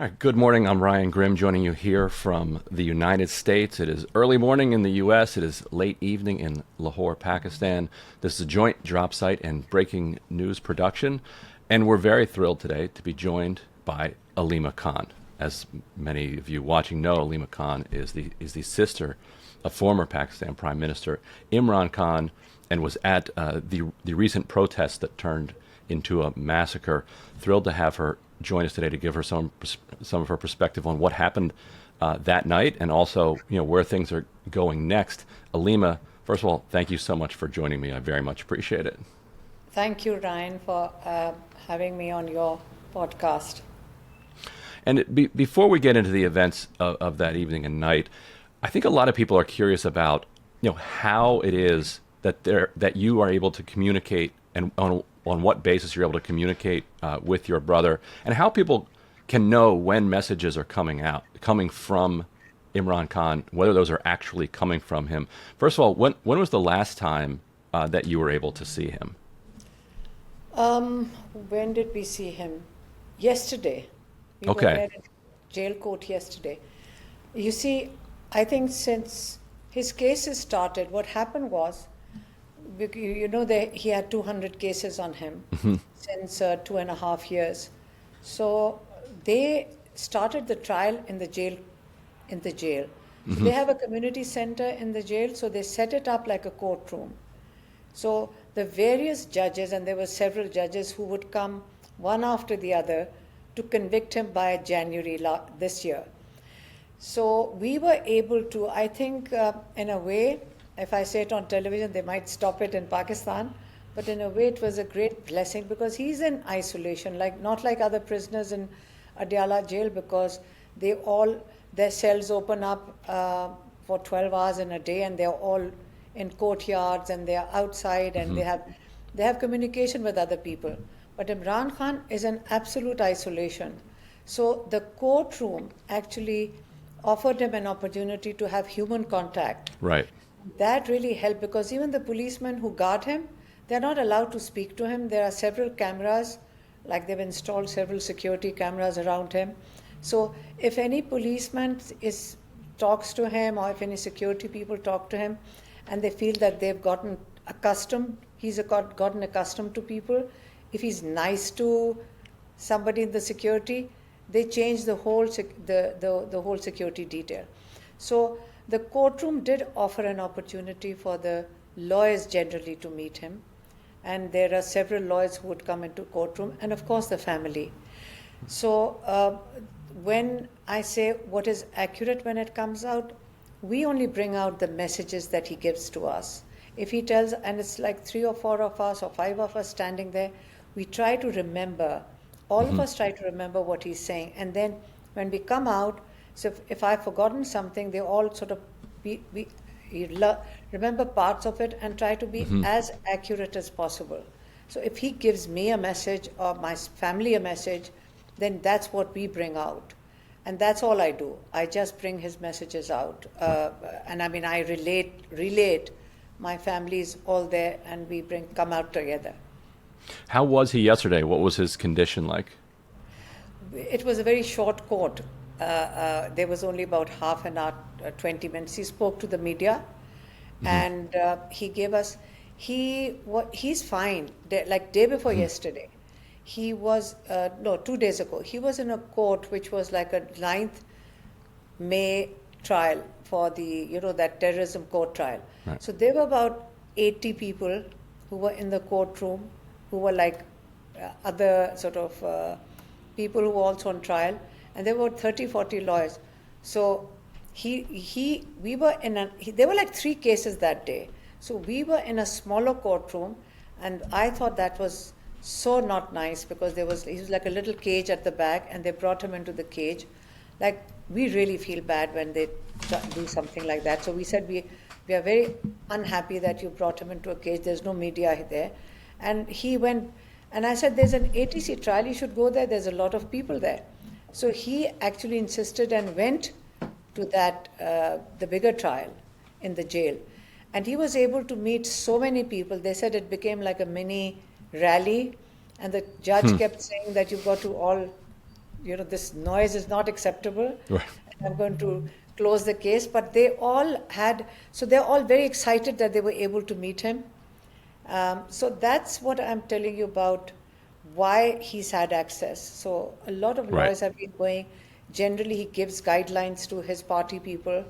All right, good morning. I'm Ryan Grimm joining you here from the United States. It is early morning in the U.S. It is late evening in Lahore, Pakistan. This is a joint drop site and breaking news production. And we're very thrilled today to be joined by Aleema Khan. As many of you watching know, Aleema Khan is the sister of former Pakistan Prime Minister Imran Khan and was at the recent protests that turned into a massacre. Thrilled to have her join us today to give her some of her perspective on what happened that night, and also where things are going next. Aleema, first of all, thank you so much for joining me. I very much appreciate it. Thank you, Ryan, for having me on your podcast. And before we get into the events of that evening and night, I think a lot of people are curious about how it is that you are able to communicate, and on what basis you're able to communicate with your brother, and how people can know when messages are coming from Imran Khan, whether those are actually coming from him. First of all, when was the last time that you were able to see him? When did we see him? Yesterday. We Okay. were there in jail court yesterday. You see, I think since his cases started, what happened was, he had 200 cases on him since 2.5 years. So they started the trial in the jail. So they have a community center in the jail, so they set it up like a courtroom. So the various judges, and there were several judges who would come one after the other to convict him by January this year. So we were able to, I think, in a way, if I say it on television, they might stop it in Pakistan, but in a way it was a great blessing because he's in isolation, not like other prisoners in Adiala jail, because their cells open up for 12 hours in a day, and they're all in courtyards, and they're outside, and they have communication with other people. But Imran Khan is in absolute isolation. So the courtroom actually offered him an opportunity to have human contact. Right. That really helped, because even the policemen who guard him, they're not allowed to speak to him. There are several cameras, like they've installed several security cameras around him. So if any policeman talks to him, or if any security people talk to him, and they feel that they've gotten accustomed to people, if he's nice to somebody in the security, they change the whole security detail. So the courtroom did offer an opportunity for the lawyers generally to meet him, and there are several lawyers who would come into courtroom, and of course the family. So when I say what is accurate when it comes out, we only bring out the messages that he gives to us. If he tells, and it's like 3 or 4 of us or 5 of us standing there, we try to remember, all of us try to remember what he's saying. And then when we come out, so if I've forgotten something, they all sort of remember parts of it and try to be as accurate as possible. So if he gives me a message or my family a message, then that's what we bring out. And that's all I do. I just bring his messages out. And I mean, I relate. My family's all there, and we come out together. How was he yesterday? What was his condition like? It was a very short court. There was only about half an hour, 20 minutes. He spoke to the media, and he gave us. He's fine. Day before yesterday, he was 2 days ago. He was in a court which was like a 9th May trial for that terrorism court trial. Right. So there were about 80 people who were in the courtroom, who were like other sort of people who were also on trial, and there were 30, 40 lawyers. So there were like 3 cases that day. So we were in a smaller courtroom, and I thought that was so not nice, because he was like a little cage at the back, and they brought him into the cage. Like, we really feel bad when they do something like that. So we said, we are very unhappy that you brought him into a cage. There's no media there. And he went, and I said, there's an ATC trial, you should go there. There's a lot of people there. So he actually insisted and went to the bigger trial in the jail. And he was able to meet so many people. They said it became like a mini rally, and the judge kept saying that you've got to all this noise is not acceptable. Right. And I'm going to close the case. But they're all very excited that they were able to meet him. So that's what I'm telling you about why he's had access. So a lot of Right. lawyers have been going. Generally, he gives guidelines to his party people,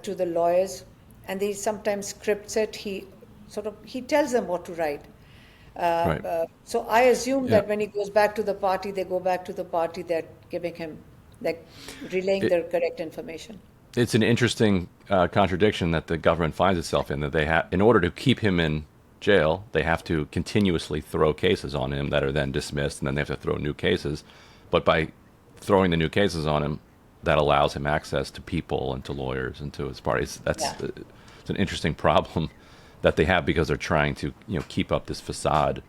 to the lawyers, and he sometimes scripts it. He tells them what to write. Right. So I assume Yeah. that when he goes back to the party, they go back to the party. They're giving him, like, relaying the correct information. It's an interesting contradiction that the government finds itself in, that they have, in order to keep him in jail, they have to continuously throw cases on him that are then dismissed, and then they have to throw new cases. But by throwing the new cases on him, that allows him access to people and to lawyers and to his parties. It's an interesting problem that they have, because they're trying to keep up this facade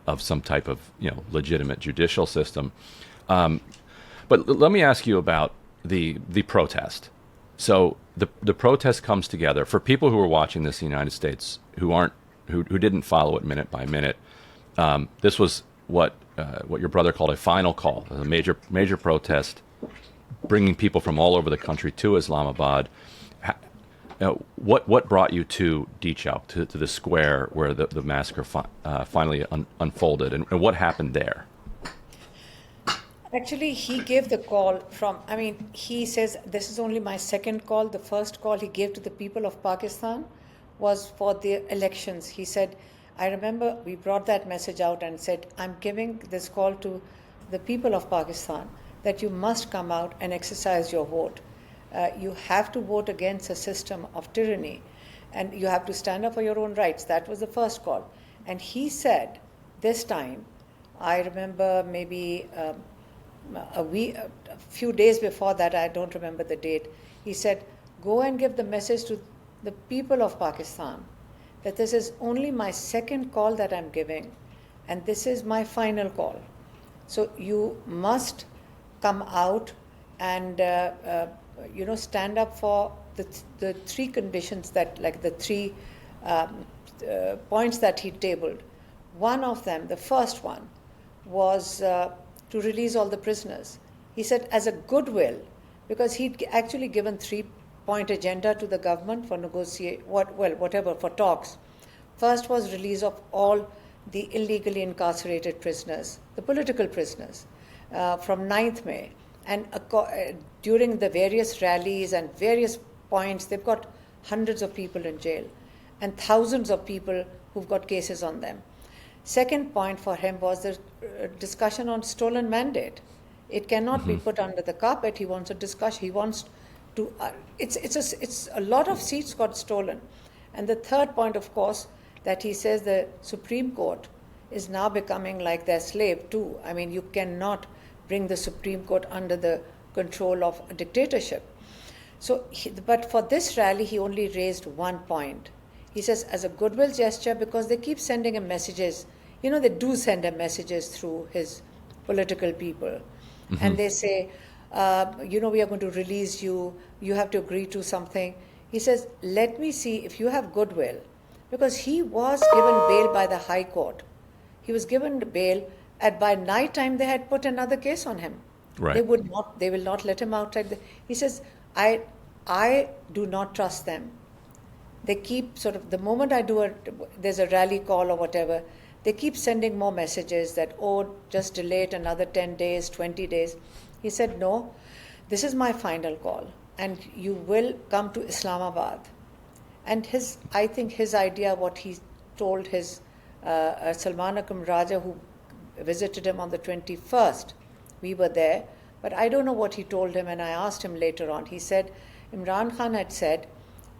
of some type of legitimate judicial system. But let me ask you about the protest. So the protest comes together for people who are watching this in the United States who didn't follow it minute by minute. This was what your brother called a final call, a major protest, bringing people from all over the country to Islamabad. What brought you to Dichok, to the square where the massacre finally unfolded, and what happened there? Actually, he gave the call he says, this is only my second call. The first call he gave to the people of Pakistan was for the elections. He said, I remember we brought that message out and said, I'm giving this call to the people of Pakistan that you must come out and exercise your vote. You have to vote against a system of tyranny, and you have to stand up for your own rights. That was the first call. And he said, this time, I remember maybe a few days before that, I don't remember the date, he said, go and give the message to the people of Pakistan that this is only my second call that I'm giving, and this is my final call. So you must come out and stand up for the three conditions that, like the three points that he tabled. One of them, the first one, was to release all the prisoners. He said as a goodwill, because he'd actually given 3-point agenda to the government for for talks. First was release of all the illegally incarcerated prisoners, the political prisoners, from 9th May. And during the various rallies and various points, they've got hundreds of people in jail and thousands of people who've got cases on them. Second point for him was the discussion on stolen mandate. It cannot be put under the carpet. He wants a discussion. He wants to. It's a lot of seats got stolen, and the third point, of course, that he says the Supreme Court is now becoming like their slave too. I mean, you cannot bring the Supreme Court under the control of a dictatorship. So, but for this rally, he only raised 1 point. He says, as a goodwill gesture, because they keep sending him messages. They do send him messages through his political people. And they say, we are going to release you. You have to agree to something. He says, let me see if you have goodwill. Because he was given bail by the High Court. He was given bail, and by night time they had put another case on him. Right. They will not let him outside. He says, I do not trust them. They keep the moment there's a rally call or whatever, they keep sending more messages that, just delay it another 10 days, 20 days. He said, no, this is my final call, and you will come to Islamabad. And I think his idea, what he told his Salman Akram Raja, who visited him on the 21st, we were there, but I don't know what he told him, and I asked him later on. He said, Imran Khan had said,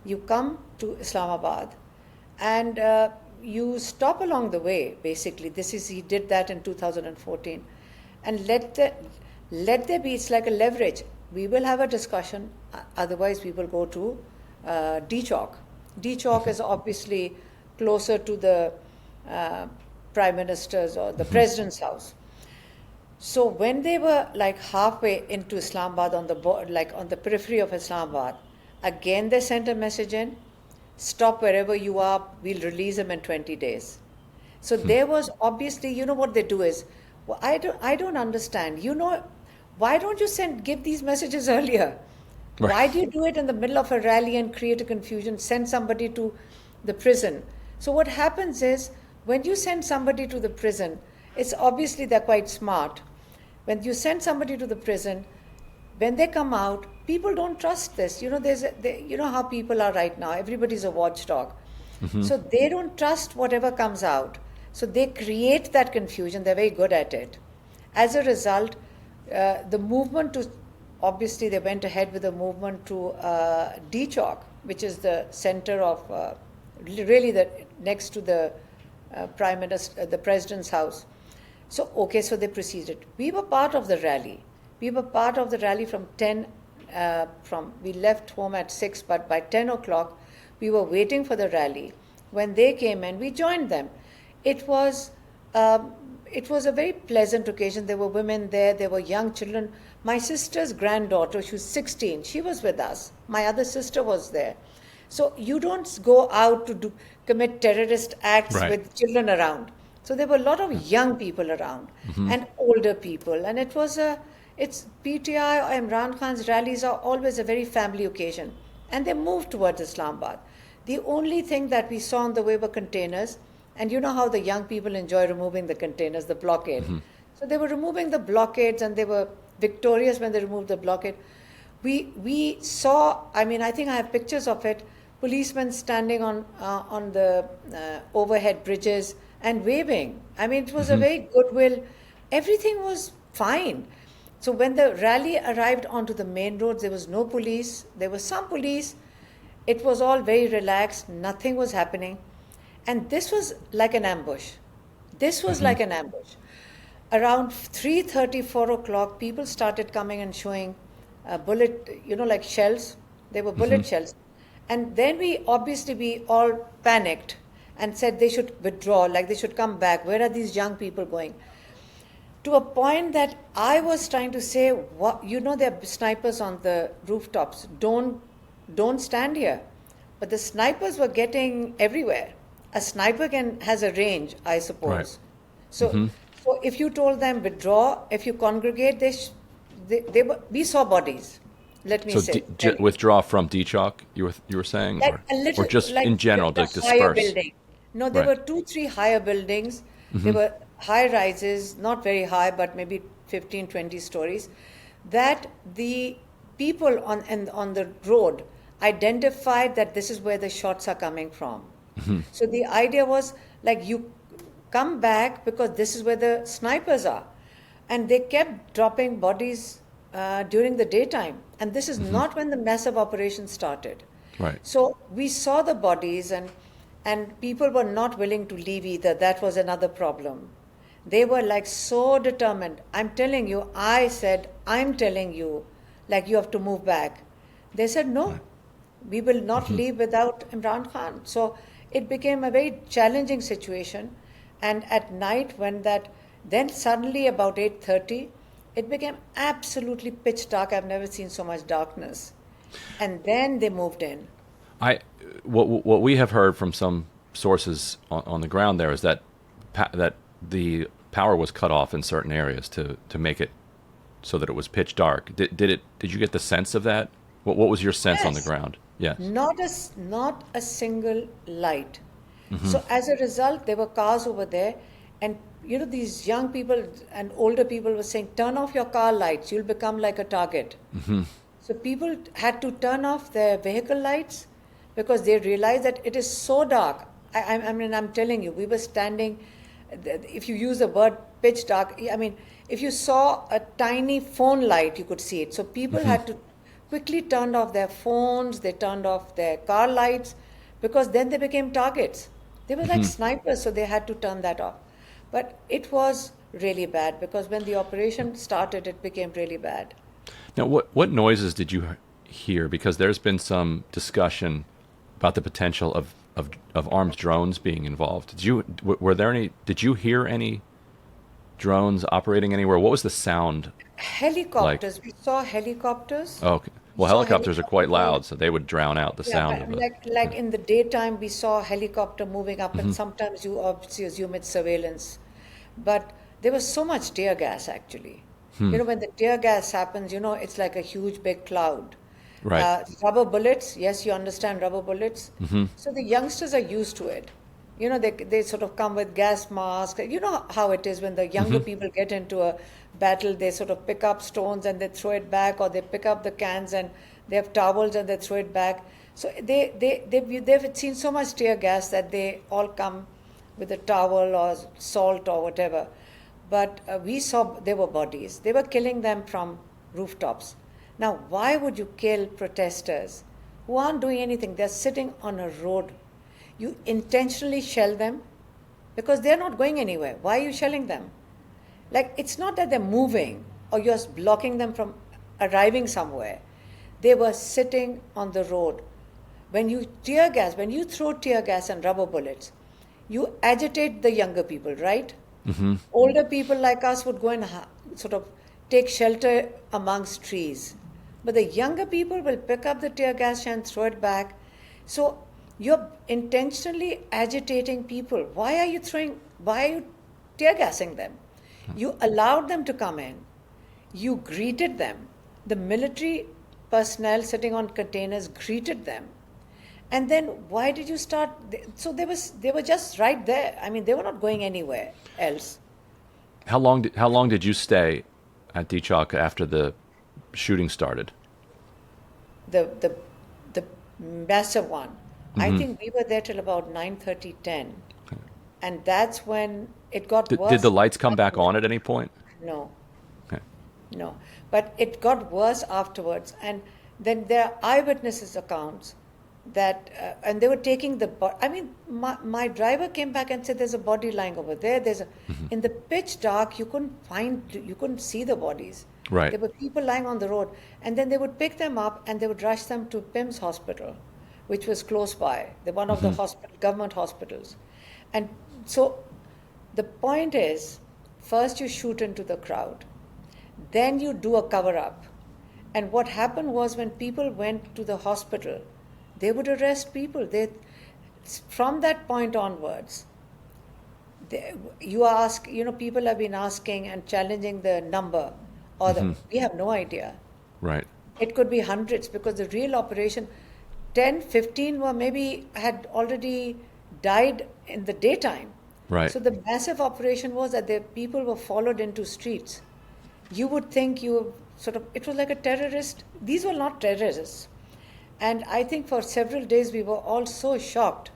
you come to Islamabad and you stop along the way, basically. He did that in 2014. And let there be, it's like a leverage. We will have a discussion, otherwise we will go to Dichok. Dichok is obviously closer to the Prime Minister's or the President's house. So when they were like halfway into Islamabad, on the periphery of Islamabad, again they sent a message in, stop wherever you are, we'll release him in 20 days. So there was obviously, what they do is, I don't understand. why don't you give these messages earlier? Right. Why do you do it in the middle of a rally and create a confusion, send somebody to the prison? So what happens is, when you send somebody to the prison, it's obviously they're quite smart. When you send somebody to the prison, when they come out, people don't trust this. You know how people are right now. Everybody's a watchdog. So they don't trust whatever comes out. So they create that confusion. They're very good at it. As a result, the movement to, obviously they went ahead with the movement to D-Chalk, which is the center of, really next to the Prime Minister, the President's house. So, okay, so they proceeded. We were part of the rally. We were part of the rally from we left home at 6, but by 10 o'clock, we were waiting for the rally. When they came in, we joined them. It was a very pleasant occasion. There were women there, there were young children. My sister's granddaughter, she was 16, she was with us. My other sister was there. So you don't go out to commit terrorist acts with children around. So there were a lot of young people around and older people. And it's PTI or Imran Khan's rallies are always a very family occasion. And they moved towards Islamabad. The only thing that we saw on the way were containers. And you know how the young people enjoy removing the containers, the blockade. So they were removing the blockades and they were victorious when they removed the blockade. We saw, I think I have pictures of it, policemen standing on the overhead bridges and waving. It was a very goodwill. Everything was fine. So when the rally arrived onto the main roads, there was no police. There was some police. It was all very relaxed. Nothing was happening. And this was like an ambush. Like an ambush. Around 3:30, 4 o'clock, people started coming and showing bullet, like shells. They were bullet shells. And then we all panicked and said they should withdraw, like they should come back. Where are these young people going? To a point that I was trying to say, there are snipers on the rooftops. Don't stand here. But the snipers were getting everywhere. A sniper has a range, I suppose. So if you told them withdraw, if you congregate, we saw bodies. Let me say. Withdraw from D-Chalk, you were saying, or just like in general, the disperse. Higher building. No, there were 2-3 higher buildings. There were high rises, not very high, but maybe 15, 20 stories, that the people on the road identified that this is where the shots are coming from. So the idea was, like, you come back because this is where the snipers are. And they kept dropping bodies during the daytime. And this is not when the massive operation started. Right. So we saw the bodies and people were not willing to leave either. That was another problem. They were like so determined. I'm telling you, like, you have to move back. They said, no, we will not leave without Imran Khan. So it became a very challenging situation. And at night, then suddenly about 8:30, it became absolutely pitch dark. I've never seen so much darkness. And then they moved in. What we have heard from some sources on the ground there is that the power was cut off in certain areas to make it so that it was pitch dark. Did you get the sense of that? What was your sense on the ground? Yes. Not a single light. So as a result, there were cars over there, and these young people and older people were saying, turn off your car lights, you'll become like a target. So people had to turn off their vehicle lights because they realized that it is so dark. I'm telling you, we were standing, if you use the word pitch dark, if you saw a tiny phone light, you could see it. So people had to quickly turn off their phones, they turned off their car lights, because then they became targets. They were like snipers, so they had to turn that off. But it was really bad, because when the operation started, it became really bad. Now, what noises did you hear? Because there's been some discussion about the potential of armed drones being involved. Did you hear any drones operating anywhere? What was the sound? Helicopters. We saw helicopters. Oh, okay. Well, helicopters are quite loud, so they would drown out the sound of it. Like in the daytime, we saw a helicopter moving up, and sometimes you obviously assume it's surveillance. But there was so much tear gas, actually. When the tear gas happens, it's like a huge big cloud. Right. Rubber bullets, yes, you understand rubber bullets. So the youngsters are used to it. They sort of come with gas masks. You know how it is when the younger people get into a battle, they sort of pick up stones and they throw it back, or they pick up the cans and they have towels and they throw it back. So they've seen so much tear gas that they all come with a towel or salt or whatever. But we saw there were bodies. They were killing them from rooftops. Now, why would you kill protesters who aren't doing anything? They're sitting on a road. You intentionally shell them because they're not going anywhere. Why are you shelling them? Like, it's not that they're moving or you're blocking them from arriving somewhere. They were sitting on the road. When you throw tear gas and rubber bullets, you agitate the younger people, right? Older people like us would go and sort of take shelter amongst trees. But the younger people will pick up the tear gas and throw it back. So you're intentionally agitating people. Why are you tear gassing them? You allowed them to come in. You greeted them. The military personnel sitting on containers greeted them. And then why did you start? So they were just right there. I mean, they were not going anywhere else. How long did you stay at Dichak after the shooting started? The massive one. I think we were there till about 9:30, 10. Okay. And that's when it got worse. Did the lights come back on at any point? No. Okay. No. But it got worse afterwards. And then there are eyewitnesses' accounts that, and they were taking my driver came back and said, there's a body lying over there. In the pitch dark, you couldn't see the bodies. Right. There were people lying on the road. And then they would pick them up and they would rush them to PIMS Hospital, which was close by, one of the government hospitals. And so the point is, first you shoot into the crowd, then you do a cover-up. And what happened was when people went to the hospital, they would arrest people. From that point onwards, people have been asking and challenging the number, we have no idea. Right. It could be hundreds because the real operation, 10, 15 had already died in the daytime. Right. So the massive operation was that the people were followed into streets. You would think it was like a terrorist. These were not terrorists. And I think for several days we were all so shocked.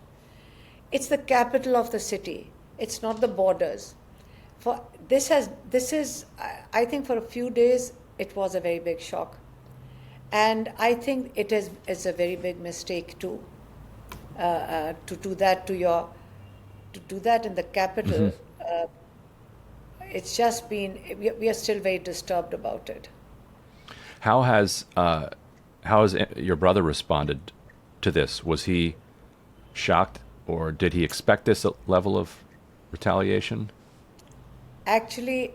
It's the capital of the city. It's not the borders. I think for a few days it was a very big shock. And I think it's a very big mistake too, to do that in the capital. It's just been, we are still very disturbed about it. How has your brother responded to this? Was he shocked, or did he expect this level of retaliation? Actually,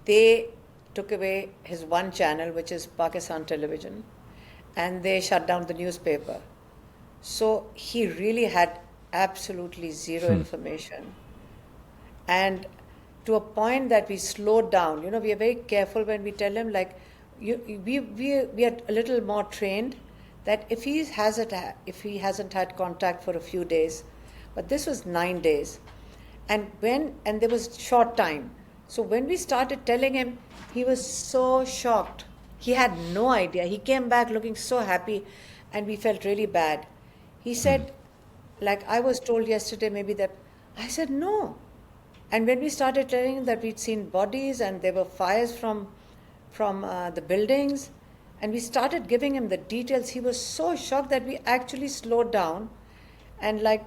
they took away his one channel, which is Pakistan Television, and they shut down the newspaper. So he really had absolutely zero information. And to a point that we slowed down. We are very careful when we tell him, like, we are a little more trained that if he hasn't had contact for a few days, but this was 9 days, and there was short time. So when we started telling him, he was so shocked. He had no idea. He came back looking so happy, and we felt really bad. He said, like I was told yesterday, maybe that. I said, no. And when we started telling him that we'd seen bodies and there were fires from the buildings, and we started giving him the details, he was so shocked that we actually slowed down. And like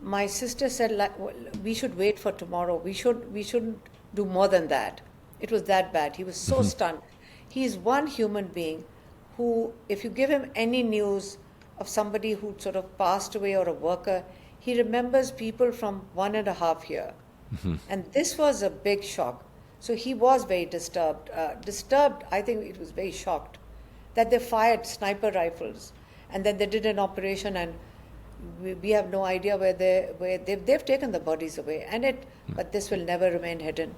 my sister said, like, we should wait for tomorrow. We shouldn't do more than that. It was that bad. He was so stunned. He is one human being who, if you give him any news of somebody who sort of passed away or a worker, he remembers people from 1.5 years. And this was a big shock. So he was very disturbed. I think it was very shocked that they fired sniper rifles, and then they did an operation, and we have no idea where they've taken the bodies away. But this will never remain hidden.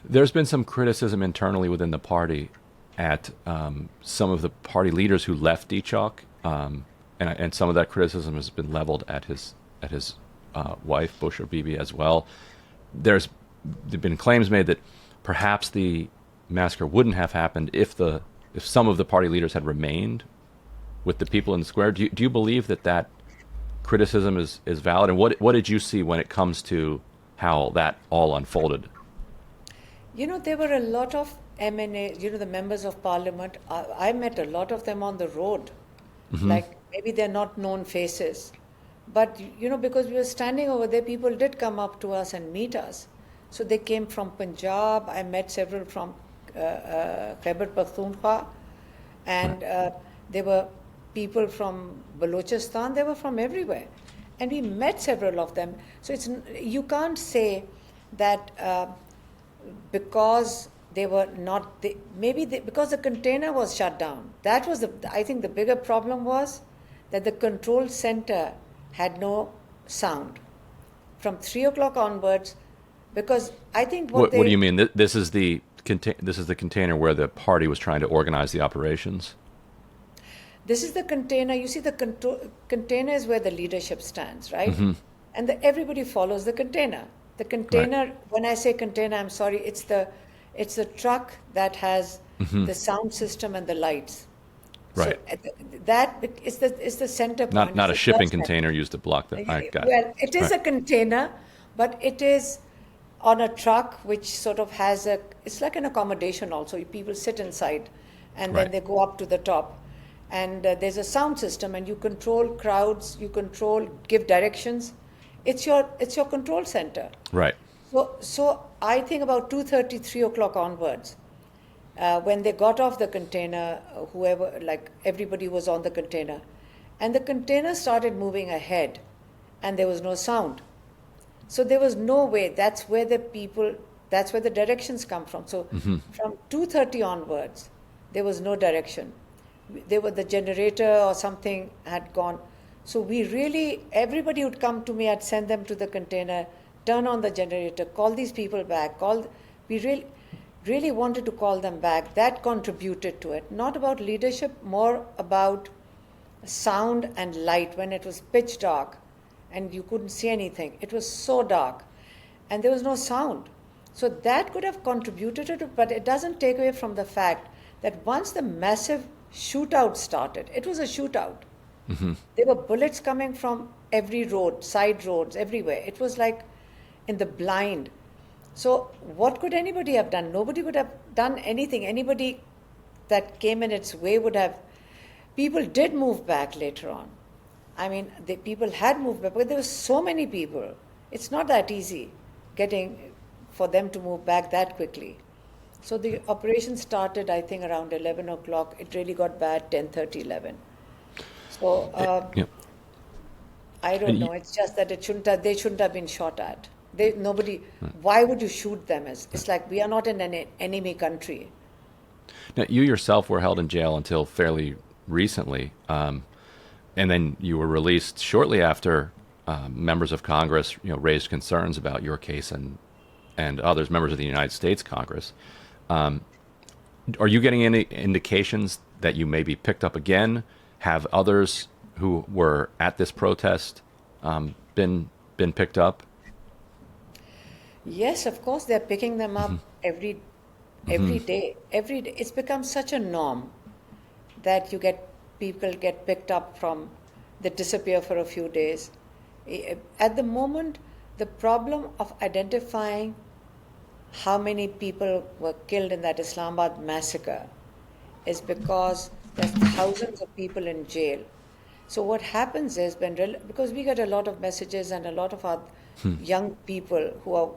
There's been some criticism internally within the party at some of the party leaders who left Dichok, and some of that criticism has been leveled at his wife, Bushra Bibi, as well. There've been claims made that perhaps the massacre wouldn't have happened if some of the party leaders had remained with the people in the square. Do you believe that criticism is valid? And what did you see when it comes to how that all unfolded? There were a lot of MNA, the members of parliament. I met a lot of them on the road. Like, maybe they're not known faces. But, because we were standing over there, people did come up to us and meet us. So they came from Punjab. I met several from Khyber Pakhtunkhwa. And there were people from Balochistan. They were from everywhere. And we met several of them. So you can't say that because they were not, because the container was shut down. That was I think the bigger problem was that the control center had no sound from 3 o'clock onwards, because I think what do you mean? This is the container where the party was trying to organize the operations? This is the container. You see, the container is where the leadership stands, right? And everybody follows the container. The container, right. When I say container, I'm sorry, it's the truck that has the sound system and the lights. Right. So that is the center point. Not a shipping container used to block them. I got well, it is a container, but it is on a truck which sort of has it's like an accommodation also. People sit inside and then they go up to the top. And there's a sound system, and you control crowds, give directions. It's your control center. Right. So I think about 2:30, 3 o'clock onwards, when they got off the container, everybody was on the container, and the container started moving ahead, and there was no sound. So there was no way. That's where the directions come from. So from 2:30 onwards, there was no direction. The generator or something had gone. So everybody would come to me, I'd send them to the container, turn on the generator, call these people back, we really wanted to call them back. That contributed to it. Not about leadership, more about sound and light. When it was pitch dark and you couldn't see anything, it was so dark and there was no sound. So that could have contributed to it, but it doesn't take away from the fact that once the massive shootout started, it was a shootout. There were bullets coming from every road, side roads, everywhere. It was like in the blind. So what could anybody have done? Nobody would have done anything. Anybody that came in its way would have. People did move back later on. I mean, people had moved back, but there were so many people. It's not that easy for them to move back that quickly. So the operation started, I think, around 11 o'clock. It really got bad 10:30, 11. So I don't know. It's just that they shouldn't have been shot at. Why would you shoot them? It's like we are not in an enemy country. Now, you yourself were held in jail until fairly recently, and then you were released shortly after members of Congress, raised concerns about your case and others, members of the United States Congress. Are you getting any indications that you may be picked up again? Have others who were at this protest been picked up? Yes, of course, they're picking them up every day. Every day, it's become such a norm that people get picked up they disappear for a few days. At the moment, the problem of identifying how many people were killed in that Islamabad massacre is because there's thousands of people in jail. So what happens is, because we get a lot of messages and a lot of our young people who are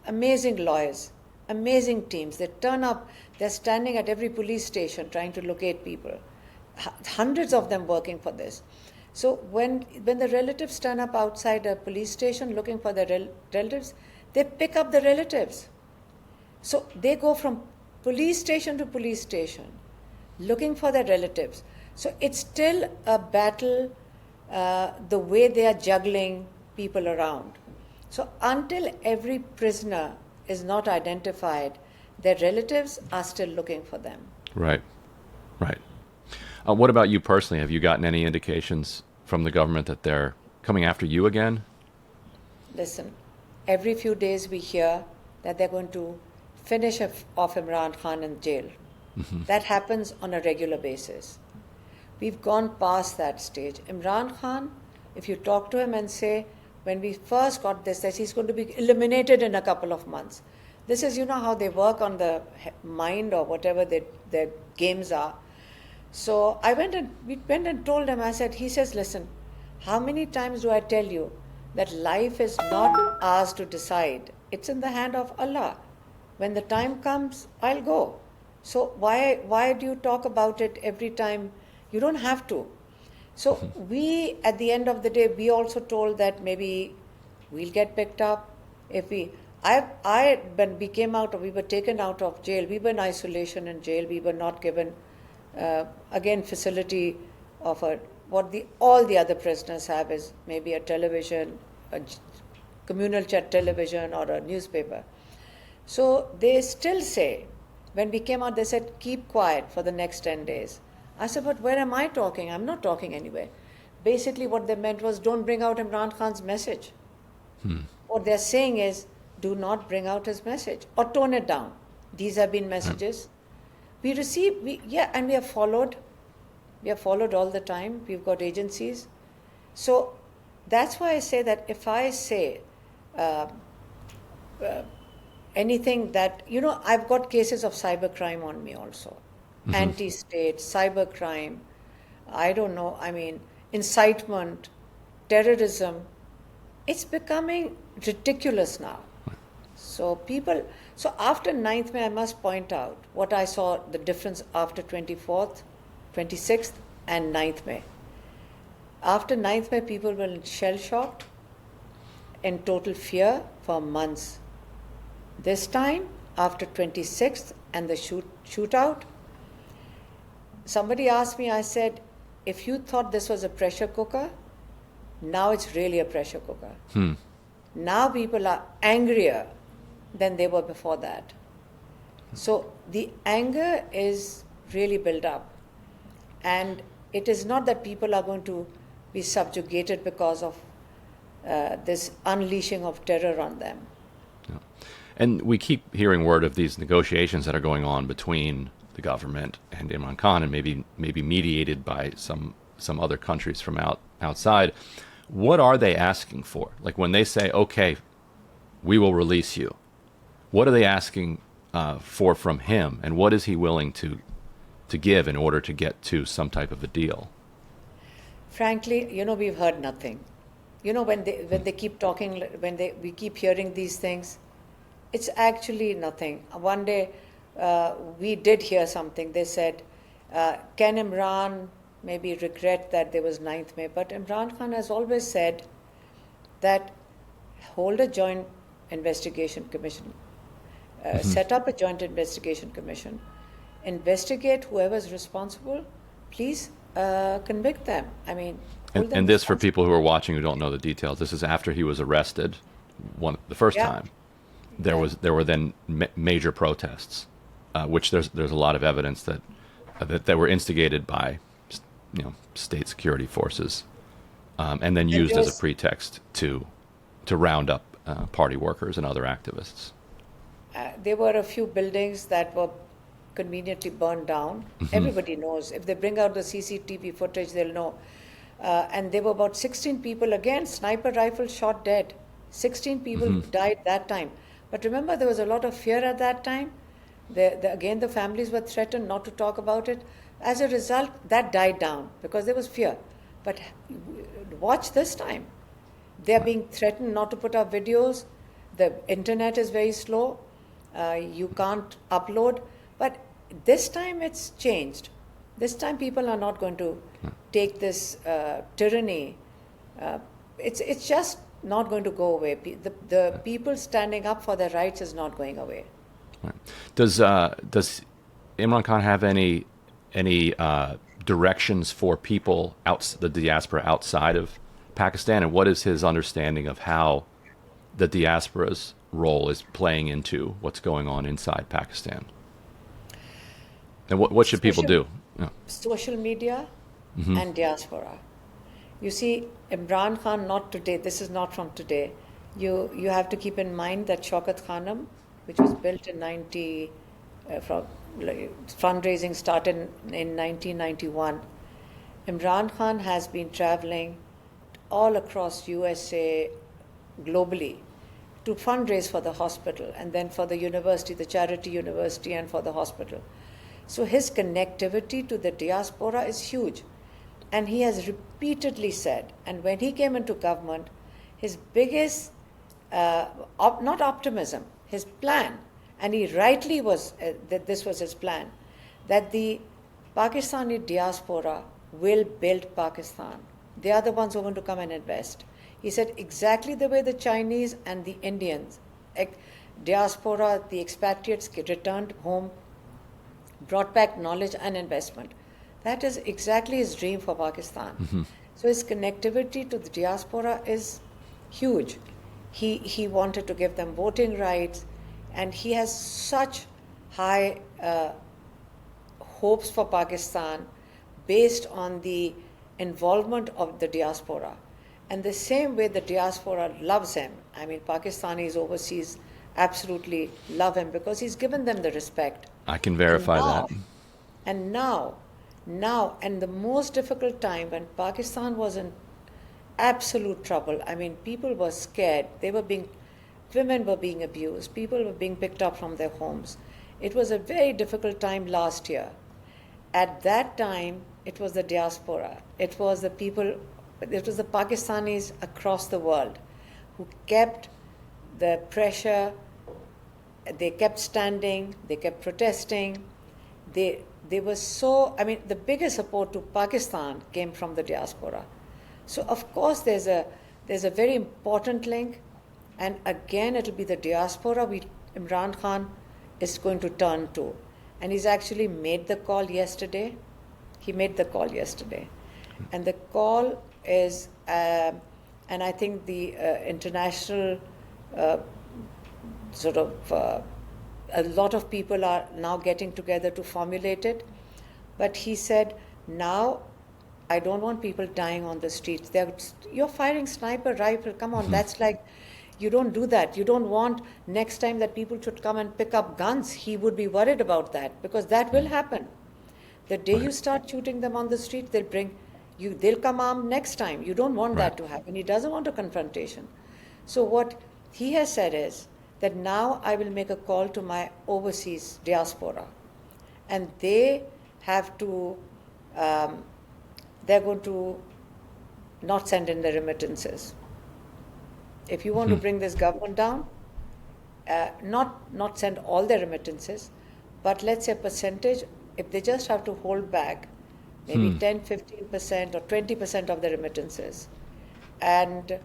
amazing lawyers, amazing teams, they turn up, they're standing at every police station trying to locate people, hundreds of them working for this. So when the relatives turn up outside a police station looking for their relatives, they pick up the relatives. So they go from police station to police station looking for their relatives. So it's still a battle, the way they are juggling people around. So until every prisoner is not identified, their relatives are still looking for them. Right. Right. What about you personally? Have you gotten any indications from the government that they're coming after you again? Listen, every few days we hear that they're going to finish off Imran Khan in jail. That happens on a regular basis. We've gone past that stage. Imran Khan, if you talk to him and say, when we first got this, that he's going to be eliminated in a couple of months. This is, you know, how they work on the mind or whatever their games are. So we went and told him, he says, listen, how many times do I tell you that life is not ours to decide? It's in the hand of Allah. When the time comes, I'll go. So why do you talk about it every time? You don't have to. So we, at the end of the day, we also told that maybe we'll get picked up. When we came out, we were taken out of jail. We were in isolation in jail. We were not given, facility of all the other prisoners have is maybe a television, a communal chat television or a newspaper. So they still say, when we came out, they said, keep quiet for the next 10 days. I said, but where am I talking? I'm not talking anywhere. Basically, what they meant was, don't bring out Imran Khan's message. What they're saying is, do not bring out his message or tone it down. These have been messages. We have followed. We have followed all the time. We've got agencies. So that's why I say that if I say anything that, I've got cases of cybercrime on me also. Anti-state, cybercrime, I don't know, incitement, terrorism. It's becoming ridiculous now. So after 9th May, I must point out what I saw, the difference after 24th, 26th and 9th May. After 9th May, people were shell-shocked, in total fear for months. This time, after 26th and the shootout, somebody asked me, I said, if you thought this was a pressure cooker, now it's really a pressure cooker. Now people are angrier than they were before that. So the anger is really built up. And it is not that people are going to be subjugated because of this unleashing of terror on them. Yeah. And we keep hearing word of these negotiations that are going on between the government and Imran Khan, and maybe mediated by some other countries from outside. What are they asking for? Like when they say, okay, we will release you, what are they asking for from him, and what is he willing to give in order to get to some type of a deal? Frankly, we've heard nothing. When they keep talking, we keep hearing these things, it's actually nothing. One day, we did hear something. They said, can Imran maybe regret that there was 9th May? But Imran Khan has always said that hold a joint investigation commission, set up a joint investigation commission, investigate whoever's responsible, please convict them. And this, for people who are watching who don't know the details, this is after he was arrested the first time. There were then major protests, which there's a lot of evidence that were instigated by state security forces, and then used as a pretext to round up party workers and other activists. There were a few buildings that were conveniently burned down. Everybody knows. If they bring out the CCTV footage, they'll know. And there were about 16 people, again, sniper rifle shot dead. 16 people died that time. But remember, there was a lot of fear at that time. Again, the families were threatened not to talk about it. As a result, that died down because there was fear. But watch this time. They're being threatened not to put up videos. The internet is very slow. You can't upload. But this time it's changed. This time people are not going to take this tyranny. It's just not going to go away. The people standing up for their rights is not going away. Right. Does Imran Khan have any directions for people the diaspora outside of Pakistan, and what is his understanding of how the diasporas role is playing into what's going on inside Pakistan? And what should people do? Yeah. Social media and diaspora. You see, Imran Khan, not today, this is not from today. You have to keep in mind that Shaukat Khanum, which was built in fundraising started in 1991. Imran Khan has been traveling all across USA, globally, to fundraise for the hospital and then for the university, the charity university, and for the hospital. So his connectivity to the diaspora is huge. And he has repeatedly said, and when he came into government, his biggest, not optimism, his plan, and he rightly was, that this was his plan, that the Pakistani diaspora will build Pakistan. They are the ones who are going to come and invest. He said exactly the way the Chinese and the Indians, diaspora, the expatriates returned home, brought back knowledge and investment. That is exactly his dream for Pakistan. So his connectivity to the diaspora is huge. He wanted to give them voting rights, and he has such high hopes for Pakistan based on the involvement of the diaspora. And the same way the diaspora loves him, I mean, Pakistanis overseas absolutely love him because he's given them the respect. I can verify that. And now, and the most difficult time when Pakistan was in absolute trouble, I mean, people were scared. Women were being abused. People were being picked up from their homes. It was a very difficult time last year. At that time, it was the diaspora. It was the people, it was the Pakistanis across the world who kept the pressure. They kept standing, they kept protesting. They were so, I mean, the biggest support to Pakistan came from the diaspora. So of course there's a very important link, and again it'll be the diaspora Imran Khan is going to turn to. And he's actually made the call yesterday. He made the call yesterday. And the call is, and I think the international a lot of people are now getting together to formulate it. But he said, now I don't want people dying on the streets. You're firing sniper rifle. Come on, that's like, you don't do that. You don't want next time that people should come and pick up guns. He would be worried about that because that will happen. The day you start shooting them on the street, they'll come armed next time. You don't want that to happen. He doesn't want a confrontation. So what he has said is that now I will make a call to my overseas diaspora, and they have to, they're going to not send in the remittances. If you want to bring this government down, not send all their remittances, but let's say a percentage, if they just have to hold back maybe 10, 15% or 20% of the remittances. And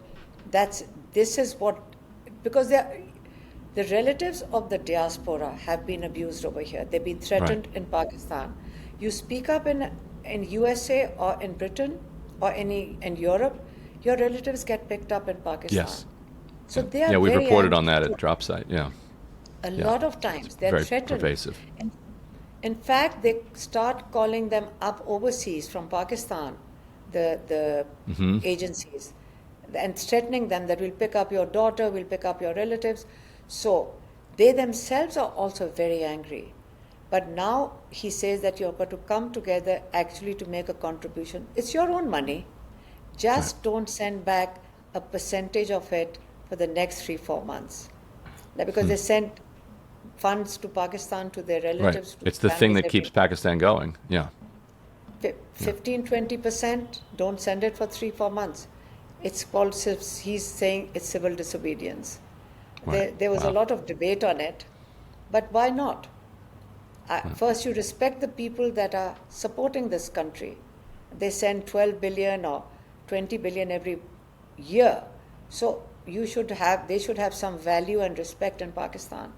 this is what, because the relatives of the diaspora have been abused over here. They've been threatened in Pakistan. You speak up in USA or in Britain or in Europe, your relatives get picked up in Pakistan. Yes. So they are we've very reported on that at Drop Site. Yeah. A lot of times they're very threatened. Pervasive. In fact, they start calling them up overseas from Pakistan, the agencies, and threatening them that we'll pick up your daughter, we'll pick up your relatives. So they themselves are also very angry. But now he says that you've got to come together actually to make a contribution. It's your own money. Just don't send back a percentage of it for the next 3-4 months. Because they sent funds to Pakistan to their relatives. It's the thing that keeps Pakistan going. Yeah. 15-20%, don't send it for 3-4 months. It's called, he's saying it's civil disobedience. There was a lot of debate on it, but why not? First, you respect the people that are supporting this country. They send 12 billion or 20 billion every year. So they should have some value and respect in Pakistan.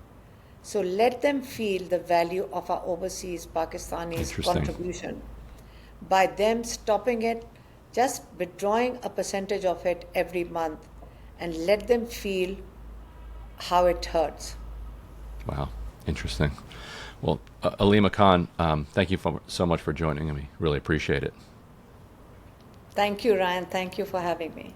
So let them feel the value of our overseas Pakistanis' contribution by them stopping it, just withdrawing a percentage of it every month, and let them feel how it hurts. Wow, interesting. Well, Aleema Khan, thank you so much for joining me. Really appreciate it. Thank you, Ryan. Thank you for having me.